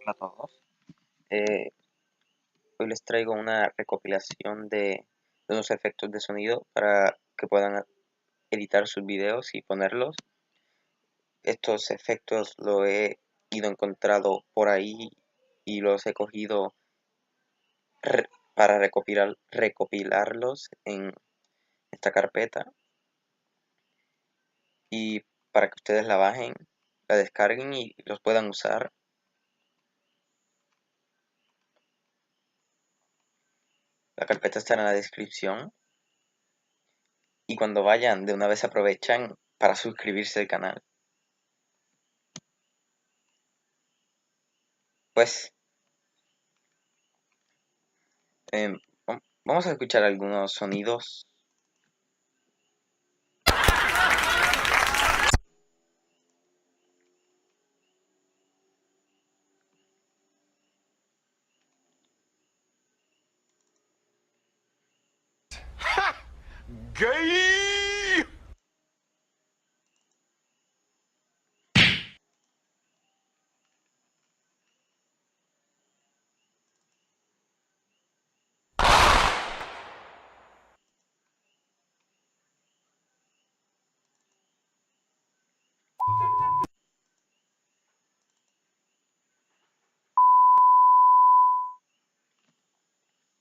Hola a todos. Eh, Hoy les traigo una recopilación de unos efectos de sonido para que puedan editar sus videos y ponerlos. Estos efectos los he ido encontrado por ahí y los he cogido para recopilarlos en esta carpeta y para que ustedes la bajen, la descarguen y los puedan usar. La carpeta estará en la descripción. Y cuando vayan, de una vez aprovechan para suscribirse al canal. Pues em, vamos a escuchar algunos sonidos. Gay!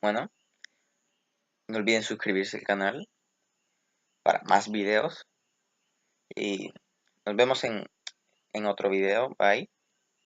Bueno, no olviden suscribirse al canal para más videos. Y nos vemos en otro video. Bye.